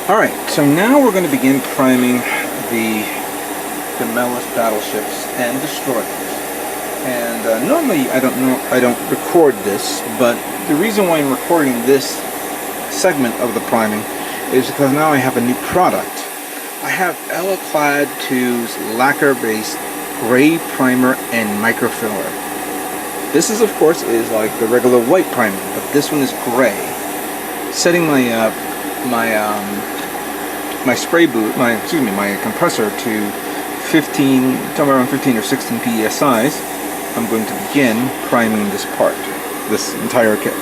Alright, so now we're going to begin priming the Garmillas battleships and destroyers. And normally I don't record this, but the reason why I'm recording this segment of the priming is because now I have a new product. I have Alclad 2's lacquer-based gray primer and microfiller. This is, of course, like the regular white primer, but this one is gray. Setting my my spray boot, my compressor to 15, somewhere around 15 or 16 psi's, I'm going to begin priming this part, this entire kit.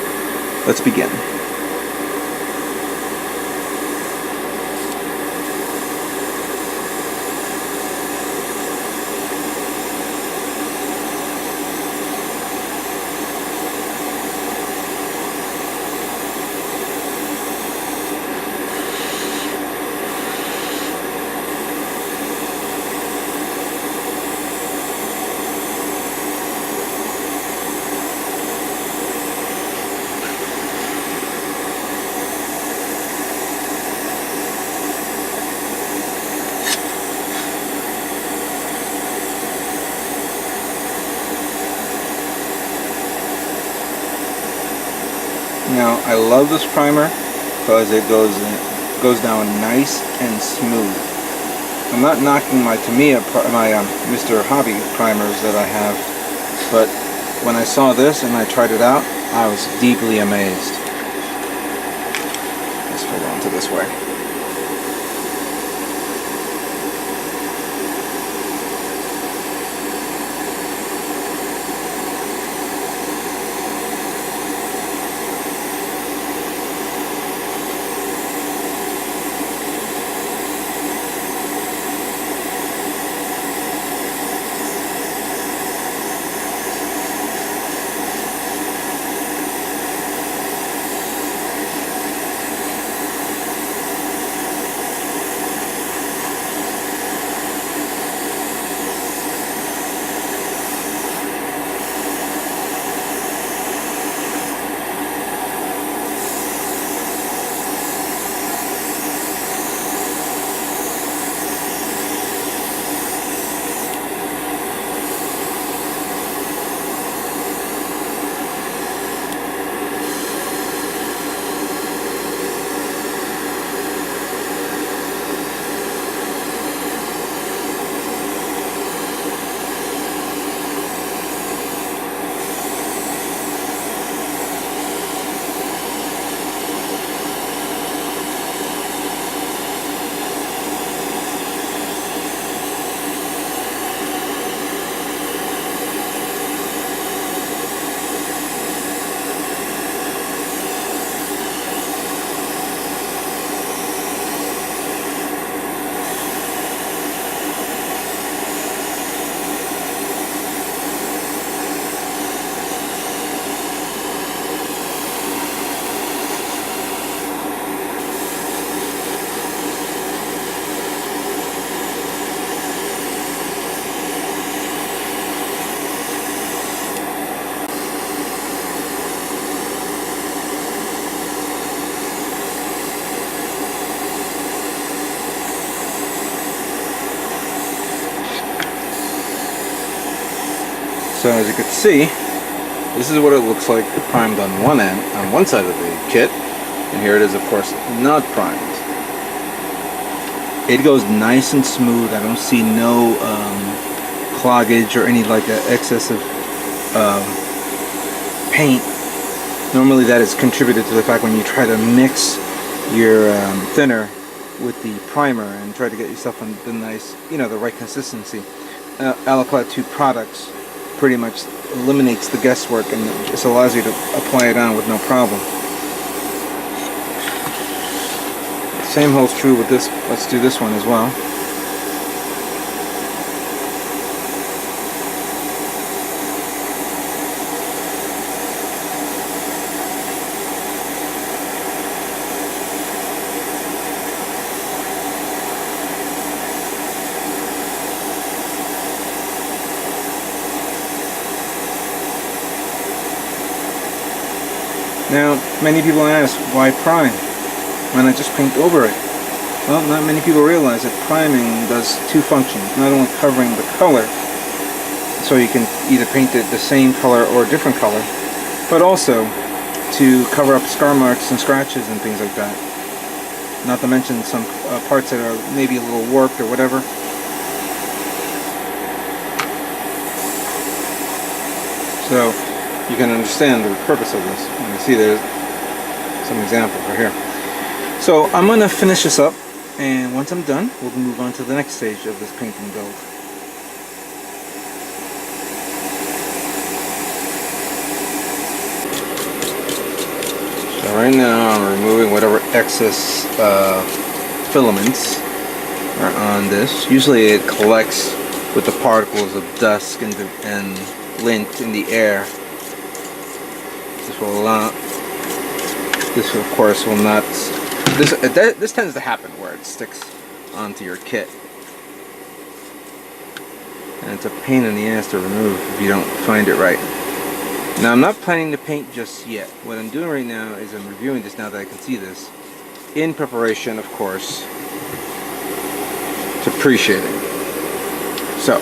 Let's begin. Now, I love this primer because it goes down nice and smooth. I'm not knocking my Tamiya, Mr. Hobby primers that I have, but when I saw this and I tried it out, I was deeply amazed. Let's hold on to this way. So as you can see, this is what it looks like primed on one end, on one side of the kit, and here it is, of course, not primed. It goes nice and smooth. I don't see no cloggage or any excessive paint. Normally that is contributed to the fact when you try to mix your thinner with the primer and try to get yourself on the nice, the right consistency. Alclad 2 products pretty much eliminates the guesswork and just allows you to apply it on with no problem. Same holds true with this. Let's do this one as well. Now, many people ask, why prime? Why not just paint over it? Well, not many people realize that priming does two functions. Not only covering the color, so you can either paint it the same color or a different color, but also to cover up scar marks and scratches and things like that. Not to mention some parts that are maybe a little warped or whatever. So you can understand the purpose of this. You can see there's some examples right here. So I'm going to finish this up, and once I'm done, we'll move on to the next stage of this painting build. So right now I'm removing whatever excess filaments are on this. Usually it collects with the particles of dust and lint in the air. This of course will not. This tends to happen where it sticks onto your kit, and it's a pain in the ass to remove if you don't find it right. Now I'm not planning to paint just yet. What I'm doing right now is I'm reviewing this now that I can see this, in preparation, of course, to pre-shading. So.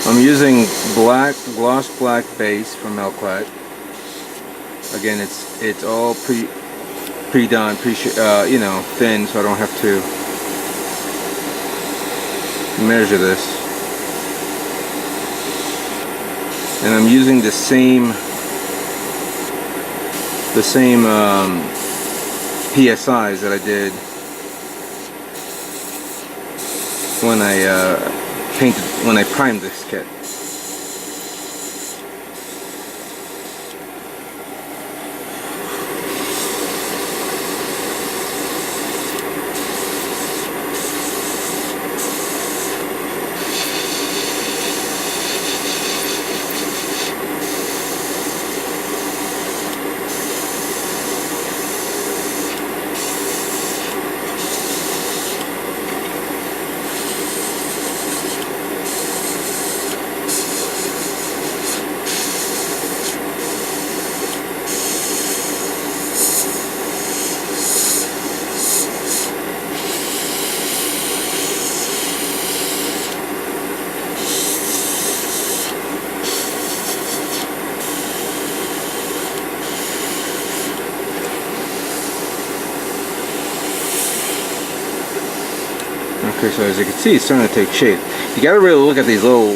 I'm using gloss black base from Alclad. Again, it's all pre-done, you know, thin, so I don't have to measure this. And I'm using the same PSIs that I did when I primed this kit. Okay, so as you can see, it's starting to take shape. You got to really look at these little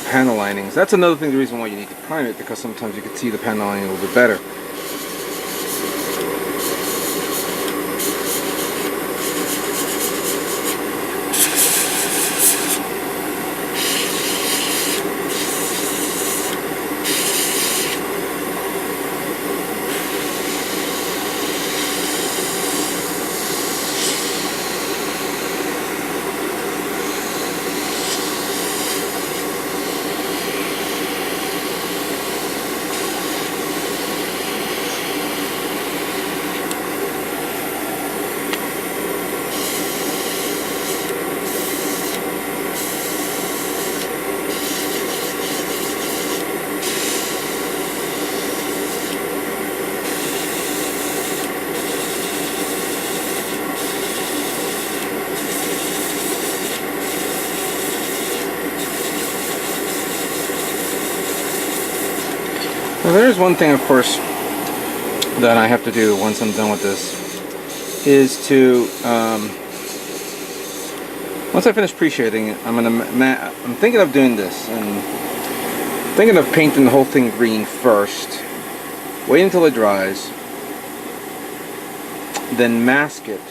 panel linings. That's another thing, the reason why you need to prime it, because sometimes you can see the panel lining a little bit better. Now there's one thing, of course, that I have to do once I'm done with this, is to once I finish pre-shading, I'm thinking of doing this, and thinking of painting the whole thing green first, wait until it dries, then mask it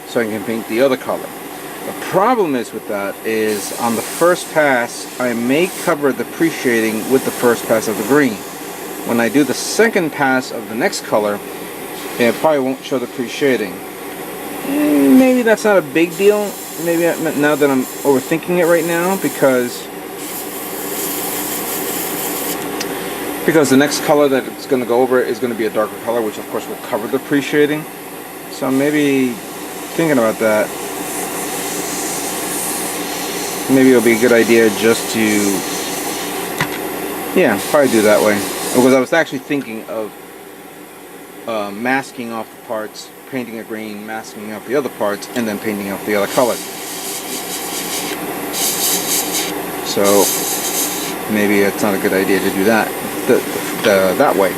so I can paint the other color. The problem is with that is on the first pass I may cover the pre-shading with the first pass of the green. When I do the second pass of the next color, it probably won't show the pre-shading. Maybe that's not a big deal. Maybe now that I'm overthinking it right now, because because the next color that it's going to go over is going to be a darker color, which of course will cover the pre-shading. So maybe thinking about that, maybe it'll be a good idea just to, yeah, probably do that way. Because I was actually thinking of masking off the parts, painting a green, masking off the other parts, and then painting off the other color. So maybe it's not a good idea to do that that way.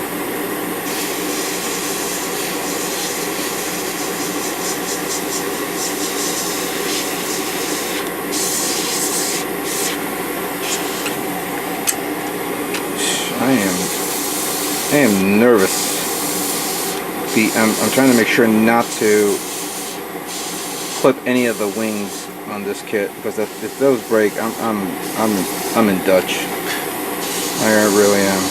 I am nervous. I'm trying to make sure not to clip any of the wings on this kit, because if those break, I'm in Dutch. I really am.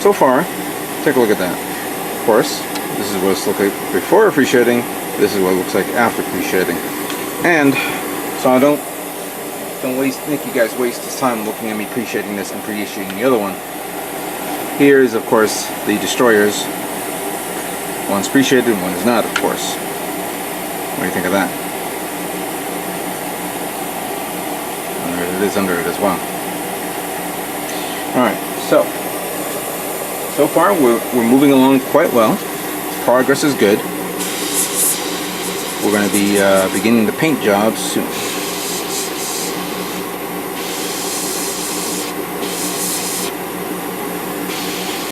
So far, take a look at that. Of course, this is what it's looking like before pre-shading. This is what it looks like after pre-shading. And so I don't make you guys waste this time looking at me pre-shading this and pre-shading the other one. Here is, of course, the destroyers. One's pre-shaded, one is not, of course. What do you think of that? And it is under it as well. Alright, so far we're moving along quite well. Progress is good. We're going to be beginning the paint jobs soon.